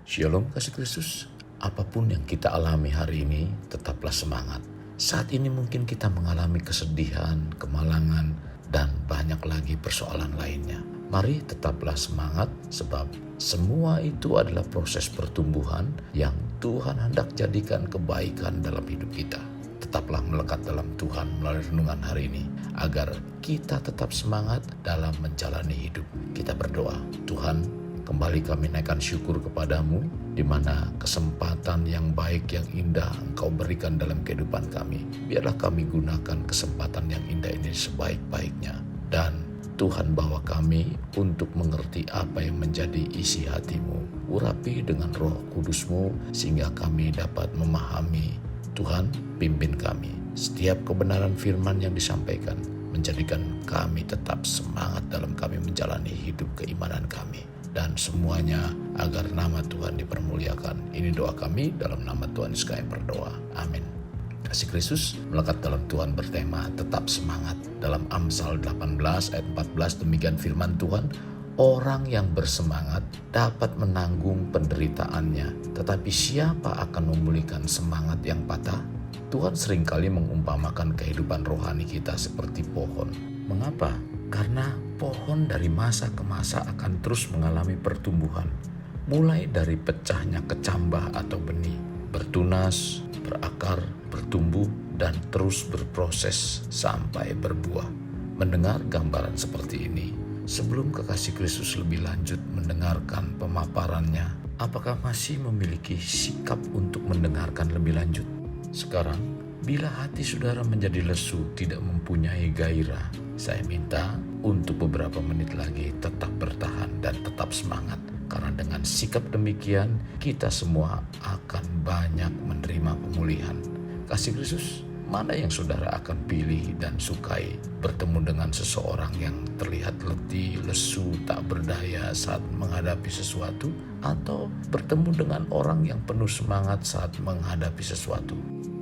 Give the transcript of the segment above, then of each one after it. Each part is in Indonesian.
Shalom kasih Kristus. Apapun yang kita alami hari ini, tetaplah semangat. Saat ini mungkin kita mengalami kesedihan, kemalangan, dan banyak lagi persoalan lainnya. Mari tetaplah semangat, sebab semua itu adalah proses pertumbuhan yang Tuhan hendak jadikan kebaikan dalam hidup kita. Tetaplah melekat dalam Tuhan melalui renungan hari ini, agar kita tetap semangat dalam menjalani hidup. Kita berdoa, Tuhan, kembali kami naikkan syukur kepadamu, di mana kesempatan yang baik, yang indah Engkau berikan dalam kehidupan kami. Biarlah kami gunakan kesempatan yang indah ini sebaik-baiknya. Dan Tuhan bawa kami untuk mengerti apa yang menjadi isi hatimu. Urapi dengan Roh Kudus-Mu sehingga kami dapat memahami. Tuhan, pimpin kami. Setiap kebenaran firman yang disampaikan menjadikan kami tetap semangat dalam kami menjalani hidup keimanan kami. Dan semuanya agar nama Tuhan dipermuliakan. Ini doa kami dalam nama Tuhan Yesus kami berdoa. Amin. Kasih Kristus melekat dalam Tuhan bertema tetap semangat. Dalam Amsal 18 ayat 14 demikian firman Tuhan, orang yang bersemangat dapat menanggung penderitaannya, tetapi siapa akan memulihkan semangat yang patah? Tuhan seringkali mengumpamakan kehidupan rohani kita seperti pohon. Mengapa? Karena pohon dari masa ke masa akan terus mengalami pertumbuhan. Mulai dari pecahnya kecambah atau benih, bertunas, berakar, bertumbuh, dan terus berproses sampai berbuah. Mendengar gambaran seperti ini, sebelum kekasih Kristus lebih lanjut mendengarkan pemaparannya, apakah masih memiliki sikap untuk mendengarkan lebih lanjut? Sekarang, bila hati saudara menjadi lesu, tidak mempunyai gairah, saya minta untuk beberapa menit lagi tetap bertahan dan tetap semangat. Karena dengan sikap demikian, kita semua akan banyak menerima pemulihan. Kasih Kristus, mana yang saudara akan pilih dan sukai? Bertemu dengan seseorang yang terlihat letih, lesu, tak berdaya saat menghadapi sesuatu? Atau bertemu dengan orang yang penuh semangat saat menghadapi sesuatu?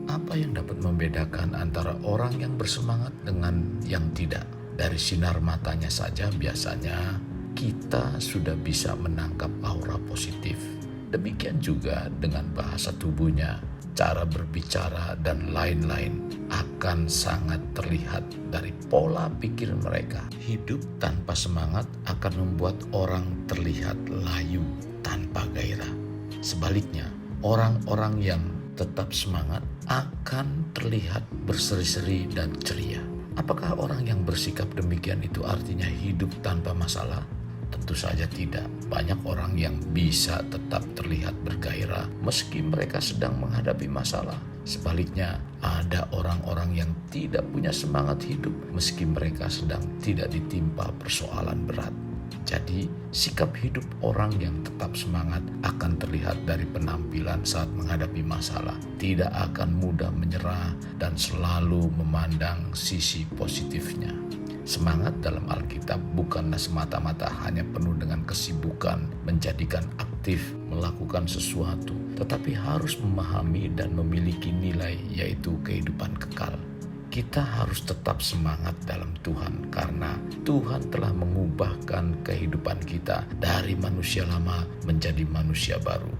Apa yang dapat membedakan antara orang yang bersemangat dengan yang tidak? Dari sinar matanya saja biasanya kita sudah bisa menangkap aura positif. Demikian juga dengan bahasa tubuhnya, cara berbicara, dan lain-lain akan sangat terlihat dari pola pikir mereka. Hidup tanpa semangat akan membuat orang terlihat layu, tanpa gairah. Sebaliknya, orang-orang yang tetap semangat akan terlihat berseri-seri dan ceria. Apakah orang yang bersikap demikian itu artinya hidup tanpa masalah? Tentu saja tidak. Banyak orang yang bisa tetap terlihat bergairah meski mereka sedang menghadapi masalah. Sebaliknya, ada orang-orang yang tidak punya semangat hidup meski mereka sedang tidak ditimpa persoalan berat. Jadi, sikap hidup orang yang tetap semangat akan terlihat dari penampilan saat menghadapi masalah. Tidak akan mudah menyerah dan selalu memandang sisi positifnya. Semangat dalam Alkitab bukanlah semata-mata hanya penuh dengan kesibukan, menjadikan aktif, melakukan sesuatu, tetapi harus memahami dan memiliki nilai, yaitu kehidupan kekal. Kita harus tetap semangat dalam Tuhan karena Tuhan telah mengubahkan kehidupan kita dari manusia lama menjadi manusia baru.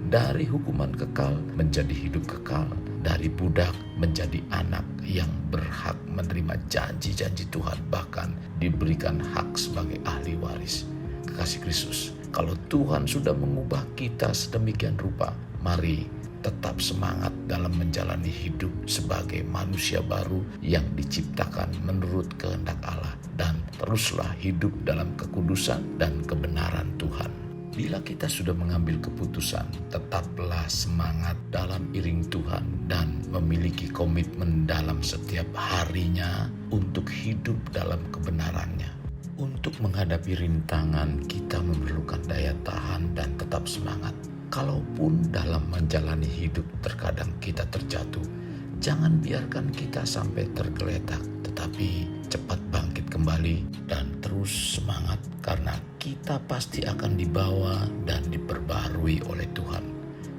Dari hukuman kekal menjadi hidup kekal. Dari budak menjadi anak yang berhak menerima janji-janji Tuhan, bahkan diberikan hak sebagai ahli waris. Kekasih Kristus, kalau Tuhan sudah mengubah kita sedemikian rupa, mari tetap semangat dalam menjalani hidup sebagai manusia baru yang diciptakan menurut kehendak Allah, dan teruslah hidup dalam kekudusan dan kebenaran Tuhan. Bila kita sudah mengambil keputusan, tetaplah semangat dalam iring Tuhan dan memiliki komitmen dalam setiap harinya untuk hidup dalam kebenarannya. Untuk menghadapi rintangan, kita memerlukan daya tahan dan tetap semangat. Kalaupun dalam menjalani hidup terkadang kita terjatuh, jangan biarkan kita sampai tergeletak, tetapi cepat bangkit kembali dan terus semangat karena kita pasti akan dibawa dan diperbarui oleh Tuhan.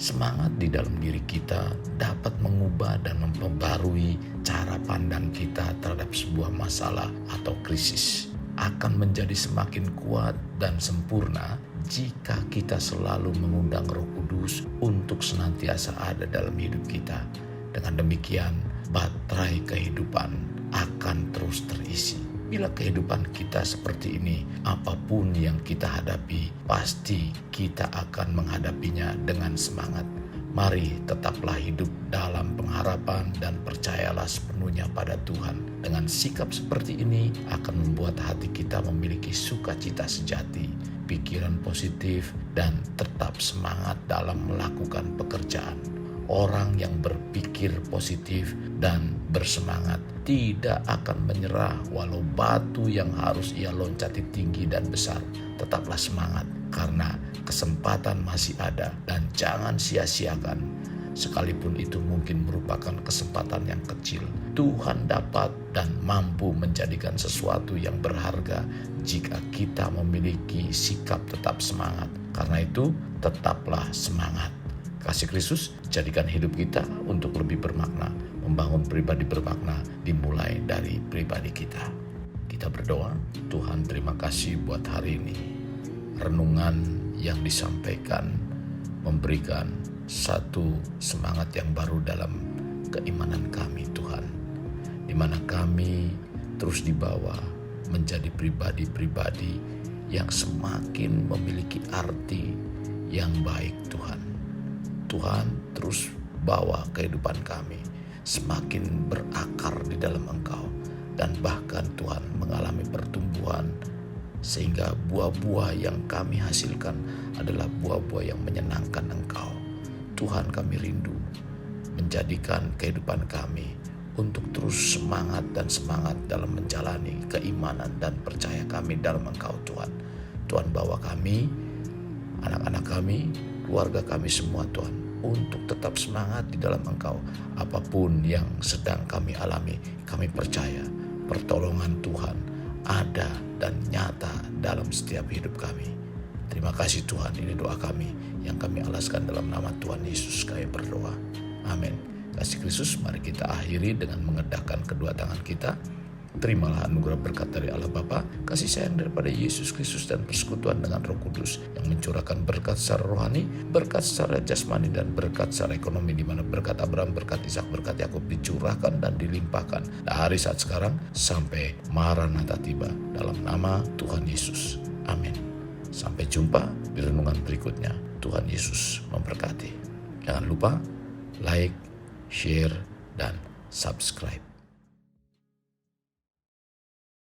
Semangat di dalam diri kita dapat mengubah dan memperbarui cara pandang kita terhadap sebuah masalah atau krisis. Akan menjadi semakin kuat dan sempurna jika kita selalu mengundang Roh Kudus untuk senantiasa ada dalam hidup kita. Dengan demikian, baterai kehidupan akan terus terisi. Bila kehidupan kita seperti ini, apapun yang kita hadapi, pasti kita akan menghadapinya dengan semangat. Mari tetaplah hidup dalam pengharapan dan percayalah sepenuhnya pada Tuhan. Dengan sikap seperti ini akan membuat hati kita memiliki sukacita sejati, pikiran positif, dan tetap semangat dalam melakukan pekerjaan. Orang yang berpikir positif dan bersemangat tidak akan menyerah walau batu yang harus ia loncati tinggi dan besar. Tetaplah semangat karena kesempatan masih ada dan jangan sia-siakan. Sekalipun itu mungkin merupakan kesempatan yang kecil, Tuhan dapat dan mampu menjadikan sesuatu yang berharga jika kita memiliki sikap tetap semangat. Karena itu, tetaplah semangat. Kasih Kristus jadikan hidup kita untuk lebih bermakna. Membangun pribadi bermakna dimulai dari pribadi kita. Kita berdoa, Tuhan terima kasih buat hari ini. Renungan yang disampaikan memberikan satu semangat yang baru dalam keimanan kami Tuhan. Di mana kami terus dibawa menjadi pribadi-pribadi yang semakin memiliki arti yang baik Tuhan. Tuhan terus bawa kehidupan kami semakin berakar di dalam Engkau. Dan bahkan Tuhan mengalami pertumbuhan sehingga buah-buah yang kami hasilkan adalah buah-buah yang menyenangkan Engkau. Tuhan kami rindu menjadikan kehidupan kami untuk terus semangat dan semangat dalam menjalani keimanan dan percaya kami dalam Engkau Tuhan. Tuhan bawa kami, anak-anak kami, keluarga kami semua Tuhan, untuk tetap semangat di dalam Engkau. Apapun yang sedang kami alami, kami percaya pertolongan Tuhan ada dan nyata dalam setiap hidup kami. Terima kasih Tuhan, ini doa kami yang kami alaskan dalam nama Tuhan Yesus kami berdoa. Amin. Kasih Kristus, mari kita akhiri dengan mengedahkan kedua tangan kita. Terimalah anugerah berkat dari Allah Bapa, kasih sayang daripada Yesus Kristus, dan persekutuan dengan Roh Kudus yang mencurahkan berkat secara rohani, berkat secara jasmani, dan berkat secara ekonomi, di mana berkat Abraham, berkat Ishak, berkat Yakub dicurahkan dan dilimpahkan dari saat sekarang sampai Maranatha tiba, dalam nama Tuhan Yesus. Amin. Sampai jumpa di renungan berikutnya. Tuhan Yesus memberkati. Jangan lupa like, share, dan subscribe.